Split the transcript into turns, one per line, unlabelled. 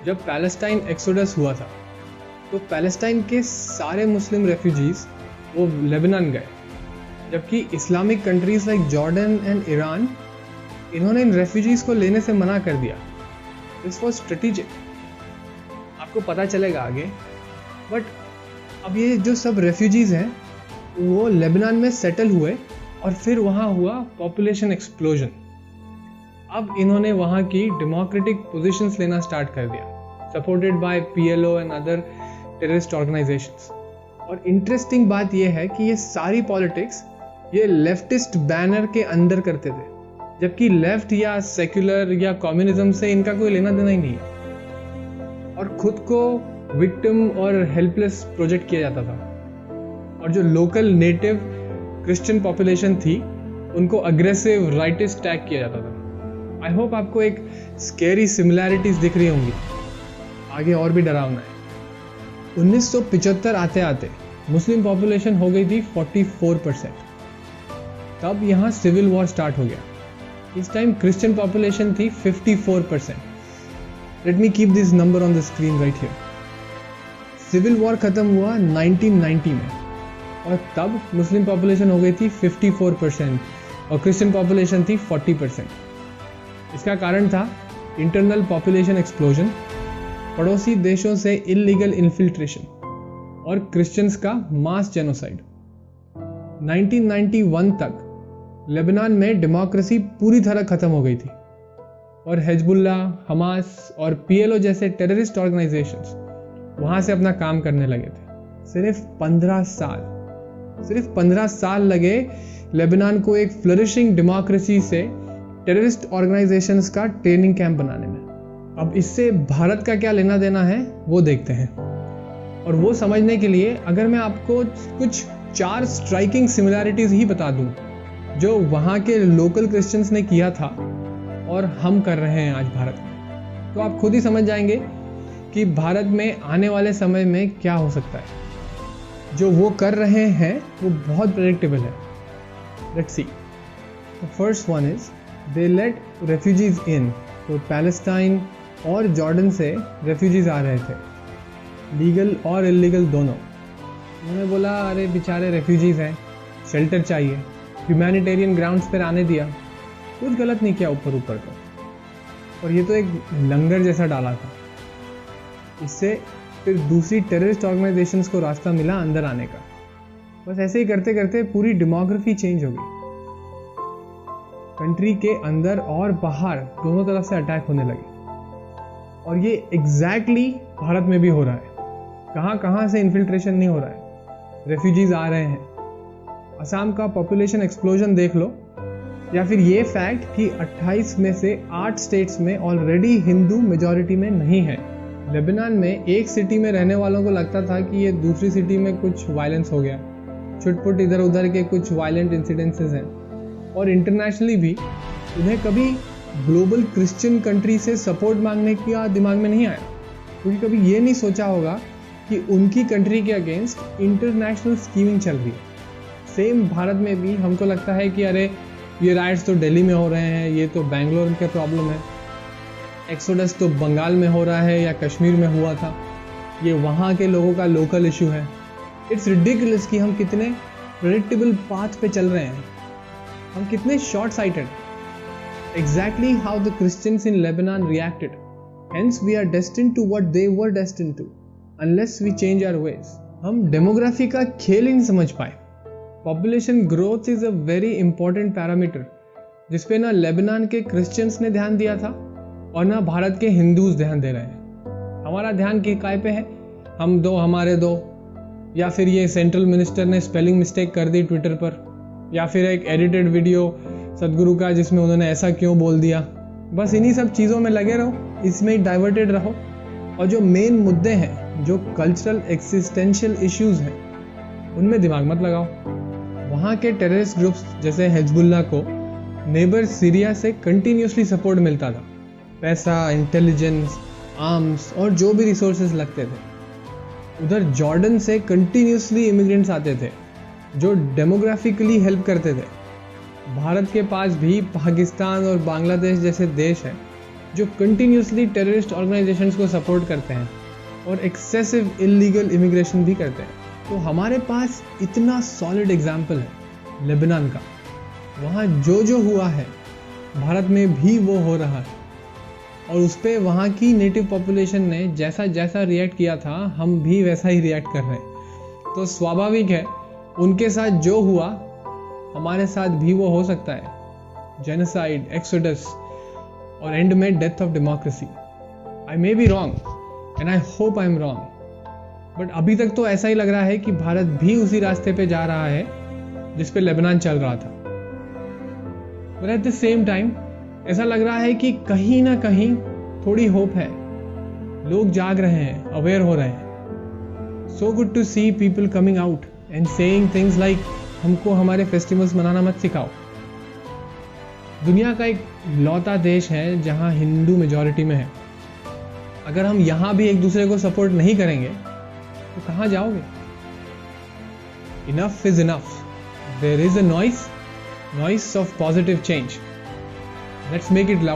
जब Palestine exodus हुआ था तो पैलेस्टाइन के सारे मुस्लिम रेफ्यूजीज वो लेबनान गए, जबकि Islamic countries like Jordan and Iran इन्होंने इन रेफ्यूजीज को लेने से मना कर दिया। दिस वॉज स्ट्रेटेजिक, आपको पता चलेगा आगे। बट अब ये जो सब रेफ्यूजीज हैं वो लेबनान में सेटल हुए और फिर वहाँ हुआ पॉपुलेशन एक्सप्लोजन। अब इन्होंने वहाँ की डेमोक्रेटिक पोजीशंस लेना स्टार्ट कर दिया, supported by PLO and other terrorist organisations. और इंटरेस्टिंग बात यह है कि ये सारी पॉलिटिक्स ये लेफ्टिस्ट बैनर के अंदर करते थे, जबकि लेफ्ट या सेक्युलर या कम्युनिज्म से इनका कोई लेना देना ही नहीं है। और खुद को विक्टिम और हेल्पलेस प्रोजेक्ट किया जाता था, और जो लोकल नेटिव क्रिश्चियन पॉपुलेशन थी उनको अग्रेसिव राइटिस्ट टैग किया जाता था। आई होप आपको एक स्केरी सिमिलैरिटीज दिख रही होंगी, आगे और भी डरावना है। 1975 आते आते मुस्लिम पॉपुलेशन हो गई थी 44%। तब यहाँ सिविल वॉर स्टार्ट हो गया। इस टाइम क्रिश्चियन पॉपुलेशन थी 54%। Let me keep this number on the screen right here. Civil war खत्म हुआ 1990 में, और तब मुस्लिम पॉपुलेशन हो गई थी 54% और क्रिश्चियन पॉपुलेशन थी 40%। इसका कारण था इंटरनल पॉपुलेशन एक्सप्लोजन, पड़ोसी देशों से इलीगल इन्फिल्ट्रेशन और क्रिश्चियंस का मास जेनोसाइड। 1991 तक लेबनान में डेमोक्रेसी पूरी तरह खत्म हो गई थी, और हिजबुल्ला, हमास और PLO जैसे टेररिस्ट ऑर्गेनाइजेशंस वहां से अपना काम करने लगे थे। सिर्फ 15 साल लगे लेबनान को एक फ्लरिशिंग डेमोक्रेसी से टेररिस्ट ऑर्गेनाइजेशंस का ट्रेनिंग कैंप बनाने में। अब इससे भारत का क्या लेना देना है वो देखते हैं, और वो समझने के लिए अगर मैं आपको कुछ 4 स्ट्राइकिंग सिमिलैरिटीज ही बता दूं जो वहाँ के लोकल क्रिश्चियंस ने किया था और हम कर रहे हैं आज भारत में, तो आप खुद ही समझ जाएंगे कि भारत में आने वाले समय में क्या हो सकता है। जो वो कर रहे हैं वो बहुत प्रेडिक्टेबल है। Let's see. The first one is they let refugees in. तो पैलेस्टाइन और जॉर्डन से रेफ्यूजीज आ रहे थे, लीगल और इलीगल दोनों। उन्होंने बोला अरे बेचारे रेफ्यूजीज हैं, शेल्टर चाहिए, ह्यूमैनिटेरियन ग्राउंड्स पर आने दिया, कुछ गलत नहीं किया ऊपर तो। और ये तो एक लंगर जैसा डाला था। इससे फिर दूसरी टेररिस्ट ऑर्गेनाइजेशंस को रास्ता मिला अंदर आने का। बस ऐसे ही करते करते पूरी डेमोग्राफी चेंज हो गई। कंट्री के अंदर और बाहर दोनों तरफ से अटैक होने लगे, और ये एग्जैक्टली भारत में भी हो रहा है। कहां से इन्फिल्ट्रेशन नहीं हो रहा है, रेफ्यूजीज आ रहे हैं। असम का पॉपुलेशन एक्सप्लोजन देख लो, या फिर ये फैक्ट कि 28 में से 8 स्टेट्स में ऑलरेडी हिंदू मेजॉरिटी में नहीं है। लेबनान में एक सिटी में रहने वालों को लगता था कि ये दूसरी सिटी में कुछ वायलेंस हो गया, छुटपुट इधर उधर के कुछ वायलेंट इंसिडेंसेस हैं। और इंटरनेशनली भी उन्हें कभी ग्लोबल क्रिश्चियन कंट्री से सपोर्ट मांगने का दिमाग में नहीं आया, क्योंकि कभी ये नहीं सोचा होगा कि उनकी कंट्री के अगेंस्ट इंटरनेशनल स्कीमिंग चल रही है। सेम भारत में भी हमको लगता है कि अरे ये राइट्स तो दिल्ली में हो रहे हैं, ये तो बेंगलोर का प्रॉब्लम है, एक्सोडस तो बंगाल में हो रहा है या कश्मीर में हुआ था, ये वहाँ के लोगों का लोकल इशू है। इट्स रिडिकुलस कि हम कितने प्रेडिक्टेबल पाथ पे चल रहे हैं, हम कितने short sighted. Exactly how the Christians in Lebanon reacted, hence we are destined to what they were destined to unless we change our ways. हम डेमोग्राफी का खेल ही नहीं समझ पाए। Population growth is a very important parameter जिसपे ना Lebanon के क्रिश्चियंस ने ध्यान दिया था और ना भारत के हिंदूज ध्यान दे रहे हैं। हमारा ध्यान की काय पे है, हम दो हमारे दो, या फिर ये सेंट्रल मिनिस्टर ने स्पेलिंग मिस्टेक कर दी ट्विटर पर, या फिर एक एडिटेड वीडियो सदगुरु का जिसमें उन्होंने ऐसा क्यों बोल दिया। बस इन्हीं सब चीज़ों में लगे रहो, इसमें ही डाइवर्टेड रहो, और जो मेन मुद्दे हैं, जो कल्चरल एक्सिस्टेंशियल इश्यूज हैं, उनमें दिमाग मत लगाओ। वहाँ के टेररिस्ट ग्रुप्स जैसे हिजबुल्ला को नेबर सीरिया से कंटिन्यूसली सपोर्ट मिलता था, पैसा, इंटेलिजेंस, आर्म्स और जो भी रिसोर्सेज लगते थे। उधर जॉर्डन से कंटिन्यूसली इमिग्रेंट्स आते थे जो डेमोग्राफिकली हेल्प करते थे। भारत के पास भी पाकिस्तान और बांग्लादेश जैसे देश हैं जो कंटिन्यूसली टेररिस्ट ऑर्गेनाइजेशंस को सपोर्ट करते हैं और एक्सेसिव इलीगल इमिग्रेशन भी करते हैं। तो हमारे पास इतना सॉलिड एग्जाम्पल है लेबनान का। वहाँ जो हुआ है भारत में भी वो हो रहा है, और उस पर वहाँ की नेटिव पॉपुलेशन ने जैसा जैसा रिएक्ट किया था हम भी वैसा ही रिएक्ट कर रहे हैं। तो स्वाभाविक है उनके साथ जो हुआ हमारे साथ भी वो हो सकता है। जेनोसाइड, एक्सोडस और एंड में death of democracy. I may be wrong and I hope I am wrong, but अभी तक तो ऐसा ही लग रहा है कि भारत भी उसी रास्ते पे जा रहा है जिस पे लेबनान चल रहा था। But at the same time ऐसा लग रहा है कि कहीं ना कहीं थोड़ी होप है। लोग जाग रहे हैं, अवेयर हो रहे हैं। So good to see people coming out and saying things like हमको हमारे फेस्टिवल्स मनाना मत सिखाओ। दुनिया का एक लौता देश है जहां हिंदू मेजॉरिटी में है। अगर हम यहां भी एक दूसरे को सपोर्ट नहीं करेंगे तो कहां जाओगे? Enough is enough. There is a noise of positive change. Let's make it loud.